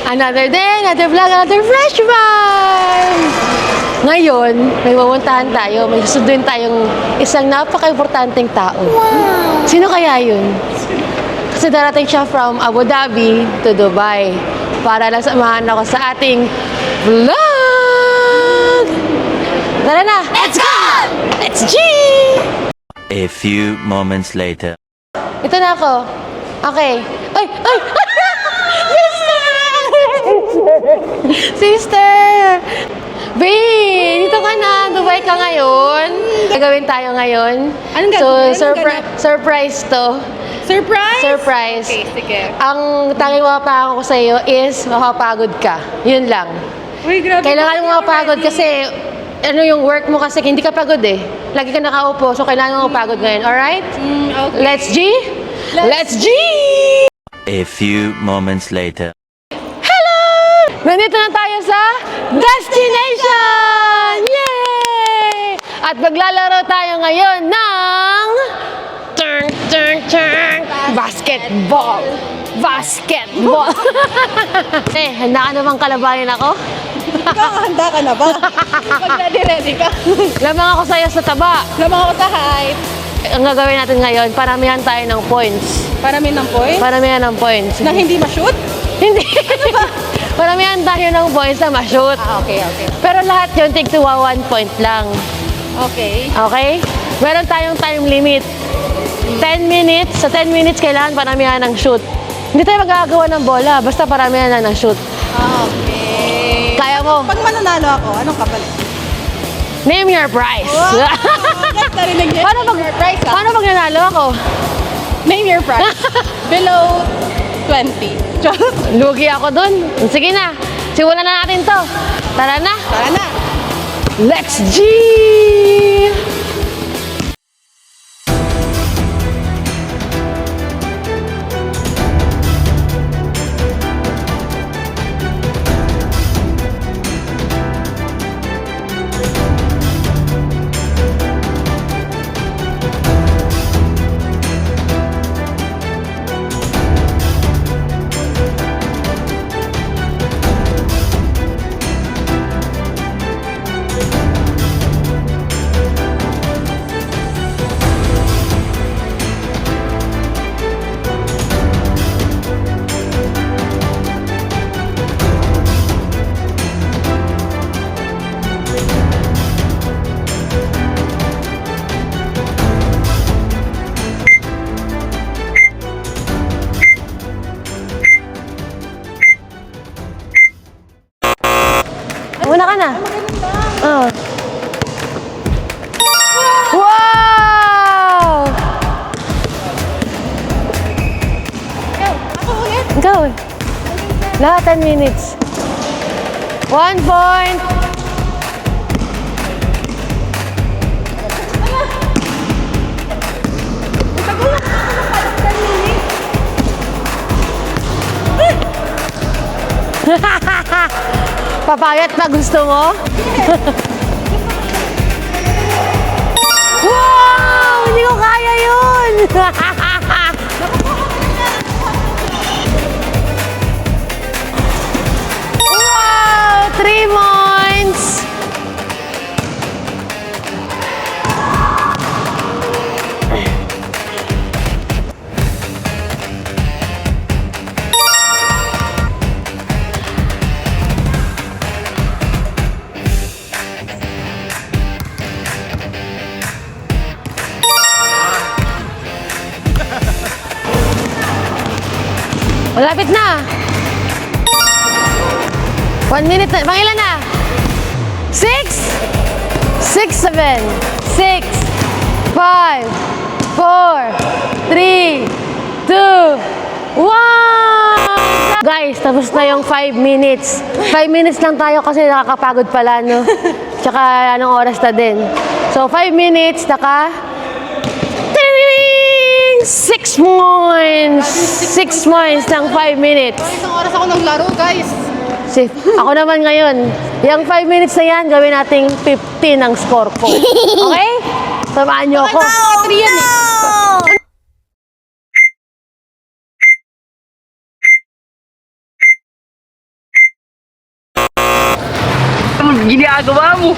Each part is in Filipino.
Another day, another vlog, another fresh vibe! Ngayon, may pupuntahan tayo. May susunduin tayong isang napaka-importanteng tao. Wow! Sino kaya yun? Kasi darating siya from Abu Dhabi to Dubai para lang samahan ako sa ating vlog! Tara na! Let's go! Let's G! A few moments later. Ito na ako. Okay. Ay! Ay! Sister! Babe! Dito ka na. Dubai ka ngayon. Gagawin tayo ngayon. Anong gagawin? Surprise to. Surprise? Surprise. Okay, sige. Ang tanging mapapagod ko sa'yo is mapapagod ka. Yun lang. Uy, grabe. Kailangan mo mapagod kasi ano yung work mo kasi hindi ka pagod eh. Lagi ka nakaupo so kailangan mo mapagod ngayon. Alright? Okay. Let's G? Let's G! A few moments later. Nandito na tayo sa destination! Yay! At maglalaro tayo ngayon ng basketball! Basketball! Handa ka na bang kalabanin ako? Handa ka na ba? Pag ready ka. Lamang ako sa'yo sa taba. Lamang ako sa height. Ang gagawin natin ngayon, paramihan tayo ng points. Parami ng point? Paramihan ng points. Na hindi ma-shoot? Hindi! Paramihan tayo ng points na ma-shoot. Okay. Pero lahat yun, take to 1 point lang. Okay. Okay? Meron tayong time limit. 10 minutes. Sa 10 minutes, kailangan paramihan ng shoot. Hindi tayo magagawa ng bola. Basta paramihan lang ng shoot. Okay. Kaya mo. Pag mananalo ako, anong kapalit? Name your prize. Wow! Narinig niya. Paano pag, Name your price, paano pag nanalo ako? Name your price. Below 20. Lugi ako dun. Sige na. Simulan na natin to. Tara na. Tara na. Let's G! Muna ka na. Oh. Wow! Ako ulit. Go. Lahat 10 minutes. 1 point. Papayat na gusto mo? Wow! Hindi ko kaya yun! Wow! 3 points! Malapit na. 1 minute na. Pangilan na? 6, 6, 7, 6, 5, 4, 3, 2, 1. Guys, tapos na yung 5 minutes. 5 minutes lang tayo kasi nakakapagod pala, no? Tsaka anong oras na din. So, 5 minutes, 6 points! 6 points ng 5 minutes. Isang oras ako naglaro, guys. Ako naman ngayon, yung 5 minutes na yan, gawin nating 15 ang score ko. Okay? Samahan niyo ako. 3 yan eh. ginagawa mo?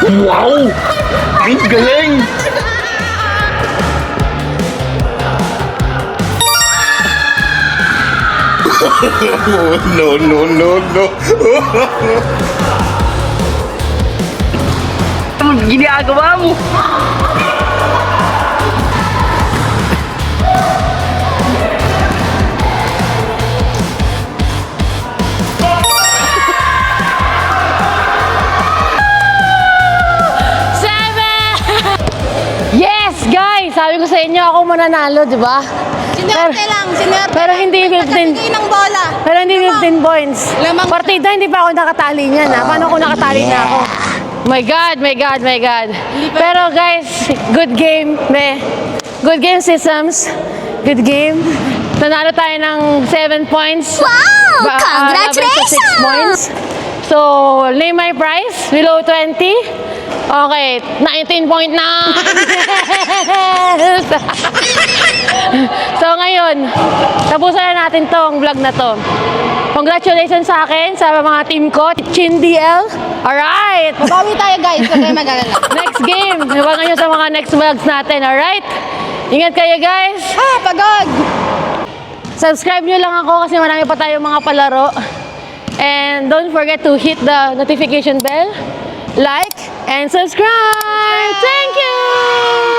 Wow! Ang galing! No, no, no, no. Ano ginagawa mo? Yes, guys! Sabi ko sa inyo, ako mananalo, di ba? Sinerte lang, sinerte. Pero hindi 15. Nagbigay ng bola. Pero hindi 15 points. Lamang- Partida, hindi pa ako nakatali niyan, ha? Paano ako nakatali na ako? My God, my God, my God. Pero guys, good game, me. Good game, Systems. Good game. Nanalo tayo ng 7 points. Wow! Laban sa 6 points. So, name my price, below 20. Okay, 19.9. So ngayon, tapusan na natin tong vlog na to. Congratulations sa akin, sa mga team ko, Chin DL. Alright! Bawi tayo guys, huwag kayo mag-alala. Next game, abangan nyo sa mga next vlogs natin, alright? Ingat kayo guys! Pagod! Subscribe nyo lang ako kasi marami pa tayong mga palaro. And don't forget to hit the notification bell, like, and subscribe! Thank you!